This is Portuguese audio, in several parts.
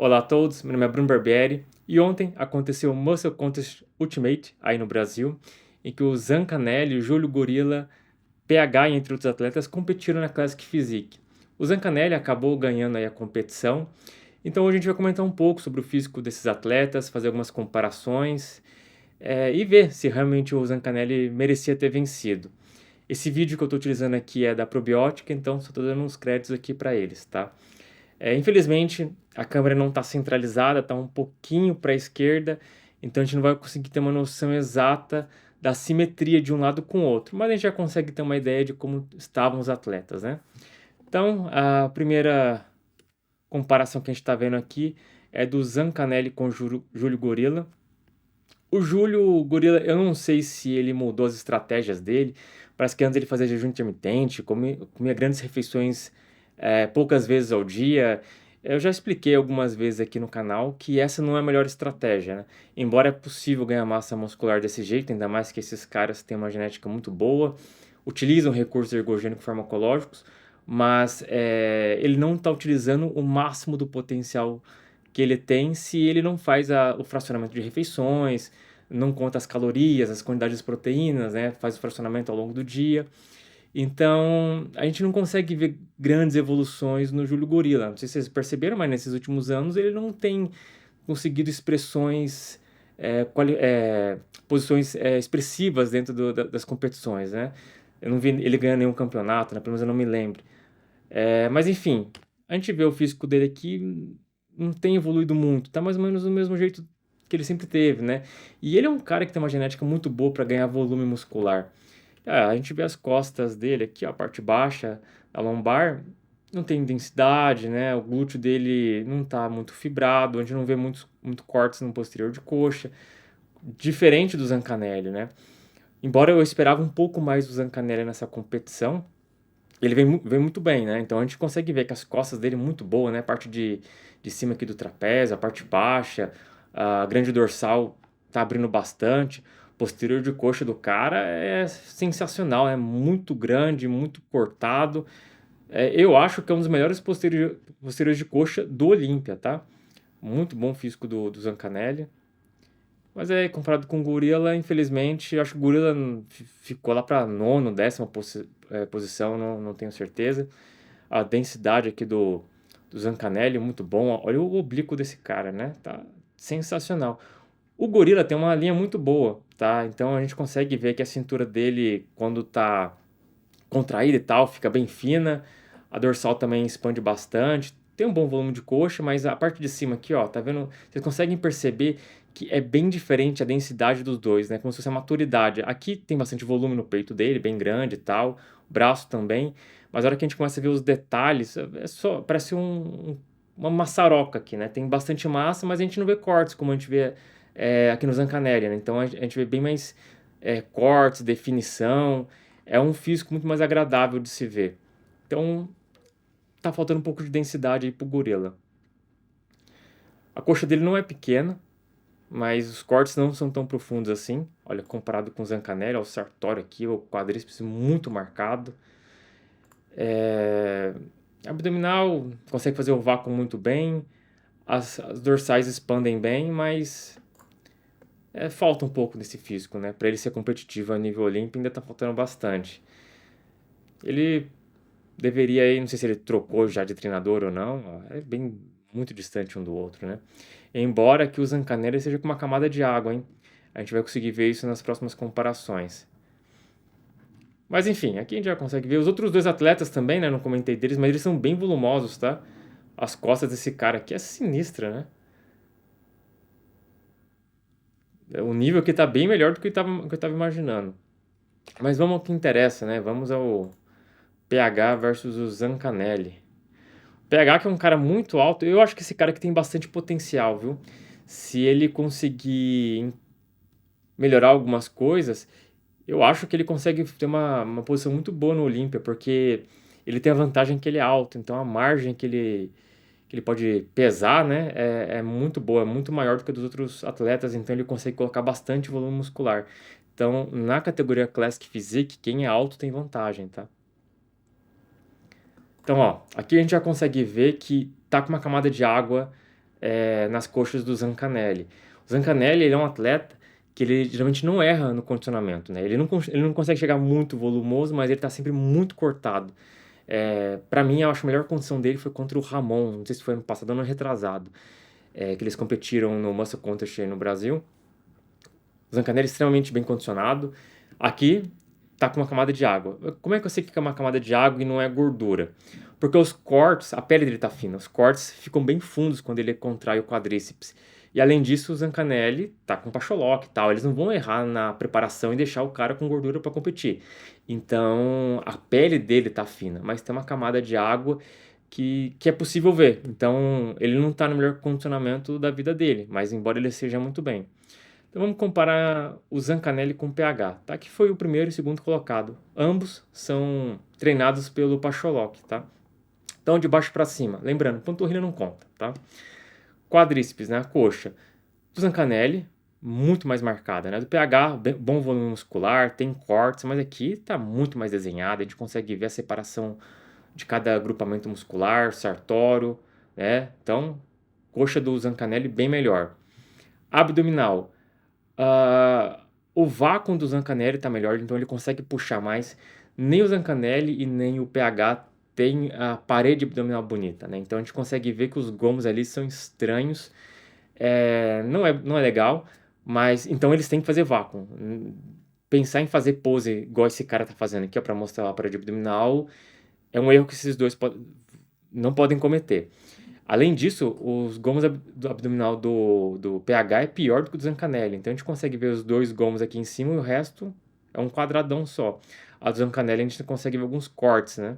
Olá a todos, meu nome é Bruno Barbieri e ontem aconteceu o Muscle Contest Ultimate aí no Brasil, em que o Zancanelli, o Júlio Gorilla, PH e entre outros atletas competiram na Classic Physique. O Zancanelli acabou ganhando aí a competição, então hoje a gente vai comentar um pouco sobre o físico desses atletas, fazer algumas comparações e ver se realmente o Zancanelli merecia ter vencido. Esse vídeo que eu estou utilizando aqui é da Probiótica, então só estou dando uns créditos aqui para eles, tá? Infelizmente, a câmera não está centralizada, está um pouquinho para a esquerda, então a gente não vai conseguir ter uma noção exata da simetria de um lado com o outro, mas a gente já consegue ter uma ideia de como estavam os atletas, né? Então, a primeira comparação que a gente está vendo aqui é do Zancanelli com o Júlio Gorilla. O Júlio Gorilla, eu não sei se ele mudou as estratégias dele. Parece que antes ele fazia jejum intermitente, comia grandes refeições poucas vezes ao dia. Eu já expliquei algumas vezes aqui no canal que essa não é a melhor estratégia, né? Embora é possível ganhar massa muscular desse jeito, ainda mais que esses caras têm uma genética muito boa, utilizam recursos ergogênicos farmacológicos, mas ele não está utilizando o máximo do potencial que ele tem se ele não faz o fracionamento de refeições, não conta as calorias, as quantidades de proteínas, né? Faz o fracionamento ao longo do dia. Então, a gente não consegue ver grandes evoluções no Júlio Gorilla. Não sei se vocês perceberam, mas nesses últimos anos ele não tem conseguido expressões, posições expressivas dentro das competições, né? Eu não vi ele ganhar nenhum campeonato, né? Pelo menos eu não me lembro. Mas enfim, a gente vê o físico dele aqui, não tem evoluído muito, tá mais ou menos do mesmo jeito que ele sempre teve, né? E ele é um cara que tem uma genética muito boa para ganhar volume muscular. A gente vê as costas dele aqui, ó, a parte baixa, a lombar, não tem densidade, né? O glúteo dele não tá muito fibrado, a gente não vê muito cortes no posterior de coxa, diferente do Zancanelli, né? Embora eu esperava um pouco mais do Zancanelli nessa competição, ele vem muito bem, né? Então a gente consegue ver que as costas dele muito boa, né? A parte de cima aqui do trapézio, a parte baixa, a grande dorsal tá abrindo bastante. Posterior de coxa do cara é sensacional, é muito grande, muito cortado. Eu acho que é um dos melhores posteriores de coxa do Olímpia, tá? Muito bom físico do Zancanelli. Mas comparado com o Gorila, infelizmente, eu acho que o Gorila ficou lá para nono, décima posição, não tenho certeza. A densidade aqui do Zancanelli é muito bom. Olha o oblíquo desse cara, né? Tá sensacional. O Gorila tem uma linha muito boa, tá? Então a gente consegue ver que a cintura dele, quando tá contraída e tal, fica bem fina. A dorsal também expande bastante. Tem um bom volume de coxa, mas a parte de cima aqui, ó, tá vendo? Vocês conseguem perceber que é bem diferente a densidade dos dois, né? Como se fosse a maturidade. Aqui tem bastante volume no peito dele, bem grande e tal. O braço também. Mas a hora que a gente começa a ver os detalhes, parece uma maçaroca aqui, né? Tem bastante massa, mas a gente não vê cortes, como a gente vê aqui no Zancanelli, né? Então a gente vê bem mais cortes, definição. É um físico muito mais agradável de se ver. Então, tá faltando um pouco de densidade aí pro gorila. A coxa dele não é pequena, mas os cortes não são tão profundos assim. Olha, comparado com o Zancanelli, o sartório aqui, o quadríceps muito marcado. Abdominal consegue fazer o vácuo muito bem. As dorsais expandem bem, mas falta um pouco desse físico, né? Para ele ser competitivo a nível olímpico ainda tá faltando bastante. Ele deveria aí, não sei se ele trocou já de treinador ou não, é bem muito distante um do outro, né? Embora que o Zancanelli seja com uma camada de água, hein? A gente vai conseguir ver isso nas próximas comparações. Mas enfim, aqui a gente já consegue ver os outros dois atletas também, né? Não comentei deles, mas eles são bem volumosos, tá? As costas desse cara aqui é sinistra, né? O nível aqui tá bem melhor do que eu tava imaginando. Mas vamos ao que interessa, né? Vamos ao PH versus o Zancanelli. PH que é um cara muito alto, eu acho que esse cara aqui tem bastante potencial, viu? Se ele conseguir melhorar algumas coisas, eu acho que ele consegue ter uma posição muito boa no Olímpia, porque ele tem a vantagem que ele é alto, então a margem que ele pode pesar, né, é muito boa, é muito maior do que a dos outros atletas, então ele consegue colocar bastante volume muscular. Então, na categoria Classic Physique, quem é alto tem vantagem, tá? Então, ó, aqui a gente já consegue ver que tá com uma camada de água nas coxas do Zancanelli. O Zancanelli, ele é um atleta que ele geralmente não erra no condicionamento, né? Ele não consegue chegar muito volumoso, mas ele tá sempre muito cortado. Para mim, eu acho a melhor condição dele foi contra o Ramon, não sei se foi ano passado ou ano retrasado, que eles competiram no Muscle Contest aí no Brasil. O Zancanelli é extremamente bem condicionado. Aqui tá com uma camada de água. Como é que eu sei que é uma camada de água e não é gordura? Porque os cortes, a pele dele tá fina, os cortes ficam bem fundos quando ele contrai o quadríceps. E além disso, o Zancanelli tá com pacholock e tal, eles não vão errar na preparação e deixar o cara com gordura para competir. Então, a pele dele tá fina, mas tem uma camada de água que é possível ver. Então, ele não tá no melhor condicionamento da vida dele, mas embora ele seja muito bem. Então vamos comparar o Zancanelli com o PH, tá? Que foi o primeiro e segundo colocado. Ambos são treinados pelo Pacholock, tá? Então de baixo para cima, lembrando, panturrilha não conta, tá? Quadríceps, né? A coxa. Do Zancanelli, muito mais marcada, né? Do PH, bom volume muscular, tem cortes, mas aqui tá muito mais desenhado, a gente consegue ver a separação de cada agrupamento muscular, sartório, né? Então, coxa do Zancanelli bem melhor. Abdominal, ah, o vácuo do Zancanelli está melhor, então ele consegue puxar mais. Nem o Zancanelli e nem o PH tem a parede abdominal bonita, né? Então a gente consegue ver que os gomos ali são estranhos. Não é legal, mas então eles têm que fazer vácuo. Pensar em fazer pose igual esse cara tá fazendo aqui, para mostrar a parede abdominal, é um erro que esses dois não podem cometer. Além disso, os gomos do abdominal do PH é pior do que o do Zancanelli. Então a gente consegue ver os dois gomos aqui em cima e o resto é um quadradão só. A do Zancanelli a gente consegue ver alguns cortes, né?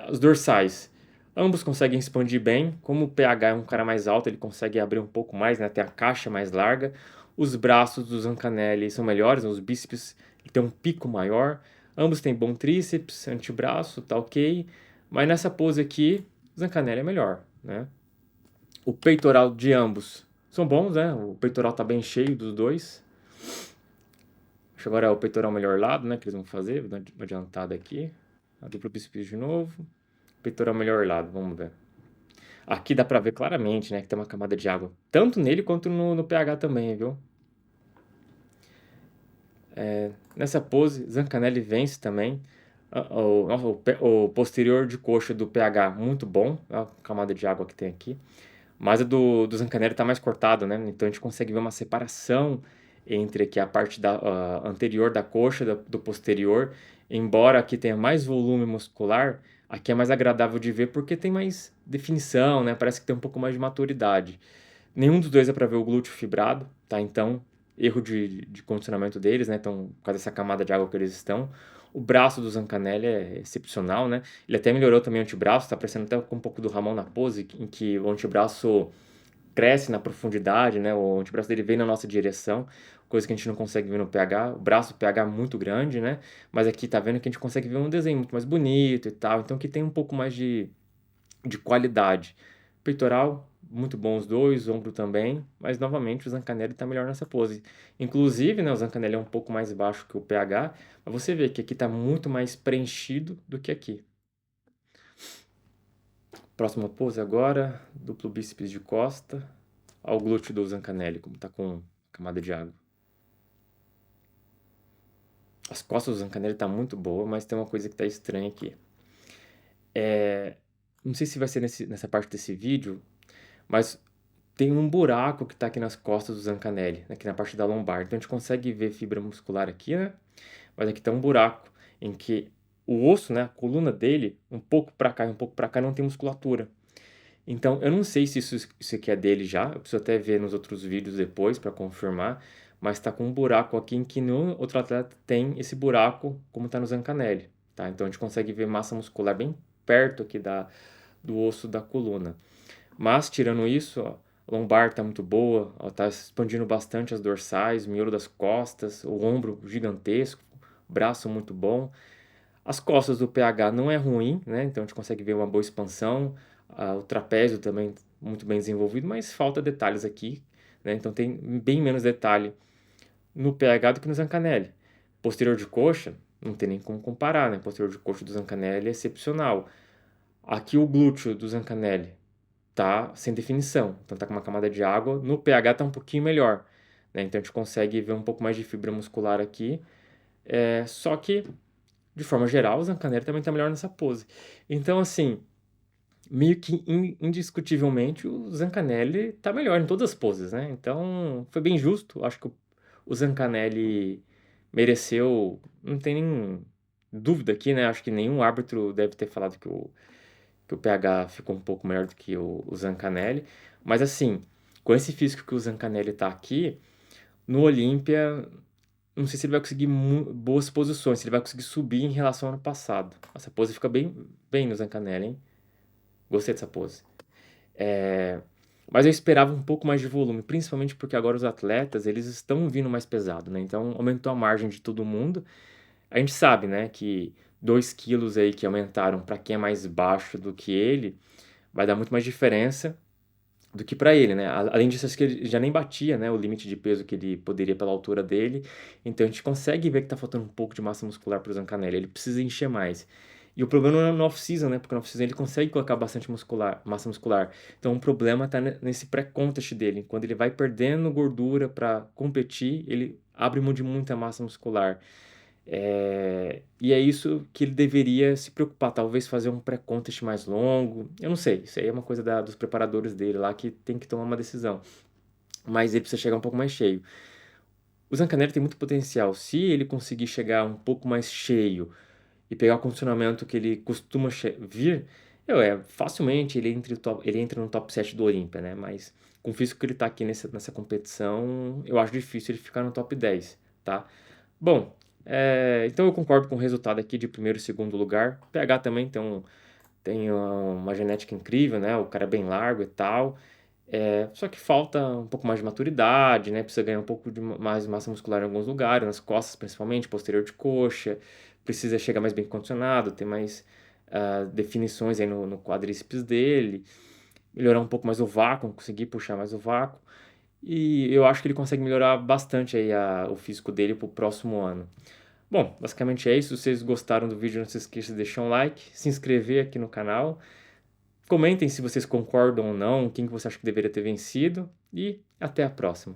Os dorsais. Ambos conseguem expandir bem. Como o PH é um cara mais alto, ele consegue abrir um pouco mais, né? Tem a caixa mais larga. Os braços do Zancanelli são melhores, né? Os bíceps têm um pico maior. Ambos têm bom tríceps, antebraço, tá ok. Mas nessa pose aqui, o Zancanelli é melhor, né? O peitoral de ambos são bons, né? O peitoral tá bem cheio dos dois. Acho que agora é o peitoral melhor lado, né? Que eles vão fazer. Vou dar uma adiantada aqui. A dupla bíceps de novo. Peitoral melhor lado, vamos ver. Aqui dá pra ver claramente, né? Que tem uma camada de água. Tanto nele quanto no PH também, viu? Nessa pose, Zancanelli vence também. O posterior de coxa do PH, muito bom. A camada de água que tem aqui. Mas a do Zancanelli tá mais cortado, né? Então a gente consegue ver uma separação entre aqui a parte anterior da coxa do posterior. Embora aqui tenha mais volume muscular, aqui é mais agradável de ver porque tem mais definição, né? Parece que tem um pouco mais de maturidade. Nenhum dos dois é para ver o glúteo fibrado, tá? Então, erro de condicionamento deles, né? Então, por causa dessa camada de água que eles estão. O braço do Zancanelli é excepcional, né? Ele até melhorou também o antebraço, tá parecendo até com um pouco do Ramon na pose, em que o antebraço cresce na profundidade, né? O antebraço dele vem na nossa direção, coisa que a gente não consegue ver no PH. O braço PH é muito grande, né? Mas aqui tá vendo que a gente consegue ver um desenho muito mais bonito e tal. Então, que tem um pouco mais de qualidade. Peitoral, muito bom os dois, ombro também, mas novamente o Zancanelli está melhor nessa pose. Inclusive, né, o Zancanelli é um pouco mais baixo que o PH, mas você vê que aqui está muito mais preenchido do que aqui. Próxima pose agora, duplo bíceps de costa, ao glúteo do Zancanelli, como está com camada de água. As costas do Zancanelli tá muito boa, mas tem uma coisa que tá estranha aqui. Não sei se vai ser nessa parte desse vídeo, mas tem um buraco que tá aqui nas costas do Zancanelli, aqui na parte da lombar. Então a gente consegue ver fibra muscular aqui, né? Mas aqui tá um buraco em que o osso, né, a coluna dele, um pouco para cá e um pouco para cá, não tem musculatura. Então eu não sei se isso aqui é dele já, eu preciso até ver nos outros vídeos depois para confirmar, mas tá com um buraco aqui em que no outro atleta tem esse buraco, como tá no Zancanelli, tá? Então a gente consegue ver massa muscular bem perto aqui do osso da coluna. Mas, tirando isso, ó, a lombar está muito boa, ela está expandindo bastante as dorsais, o miolo das costas, o ombro gigantesco, braço muito bom. As costas do PH não é ruim, né? Então a gente consegue ver uma boa expansão. O trapézio também muito bem desenvolvido, mas falta detalhes aqui, né? Então tem bem menos detalhe no PH do que no Zancanelli. Posterior de coxa, não tem nem como comparar, né? Posterior de coxa do Zancanelli é excepcional. Aqui o glúteo do Zancanelli tá sem definição, então tá com uma camada de água. No pH tá um pouquinho melhor, né? Então a gente consegue ver um pouco mais de fibra muscular aqui. Só que, de forma geral, o Zancanelli também tá melhor nessa pose. Então, assim, meio que indiscutivelmente o Zancanelli tá melhor em todas as poses, né? Então foi bem justo. Acho que o Zancanelli mereceu, não tem nem dúvida aqui, né? Acho que nenhum árbitro deve ter falado que o PH ficou um pouco melhor do que o Zancanelli. Mas assim, com esse físico que o Zancanelli tá aqui, no Olímpia, não sei se ele vai conseguir boas posições, se ele vai conseguir subir em relação ao ano passado. Essa pose fica bem no Zancanelli, hein? Gostei dessa pose. É, Mas eu esperava um pouco mais de volume, principalmente porque agora os atletas, eles estão vindo mais pesado, né? Então aumentou a margem de todo mundo. A gente sabe, né, que 2 quilos aí que aumentaram para quem é mais baixo do que ele, vai dar muito mais diferença do que para ele, né? Além disso, acho que ele já nem batia, né, o limite de peso que ele poderia pela altura dele. Então a gente consegue ver que tá faltando um pouco de massa muscular pro Zancanelli. Ele precisa encher mais. E o problema não é no off-season, né? Porque no off-season ele consegue colocar bastante massa muscular. Então o problema tá nesse pré-contest dele. Quando ele vai perdendo gordura para competir, ele abre mão de muita massa muscular. E é isso que ele deveria se preocupar, talvez fazer um pré-contest mais longo. Eu não sei, isso aí é uma coisa dos preparadores dele lá que tem que tomar uma decisão. Mas ele precisa chegar um pouco mais cheio. O Zancanelli tem muito potencial. Se ele conseguir chegar um pouco mais cheio e pegar o condicionamento que ele costuma vir, facilmente ele entra no top 7 do Olímpia, né? Mas com o físico que ele tá aqui nessa competição, eu acho difícil ele ficar no top 10, tá? Bom, então eu concordo com o resultado aqui de primeiro e segundo lugar. O PH também tem uma genética incrível, né? O cara é bem largo e tal. Só que falta um pouco mais de maturidade, né? Precisa ganhar um pouco de mais massa muscular em alguns lugares, nas costas principalmente, posterior de coxa. Precisa chegar mais bem condicionado, ter mais definições aí no quadríceps dele. Melhorar um pouco mais o vácuo, conseguir puxar mais o vácuo. E eu acho que ele consegue melhorar bastante aí o físico dele pro próximo ano. Bom, basicamente é isso. Se vocês gostaram do vídeo, não se esqueça de deixar um like, se inscrever aqui no canal. Comentem se vocês concordam ou não, quem que você acha que deveria ter vencido. E até a próxima.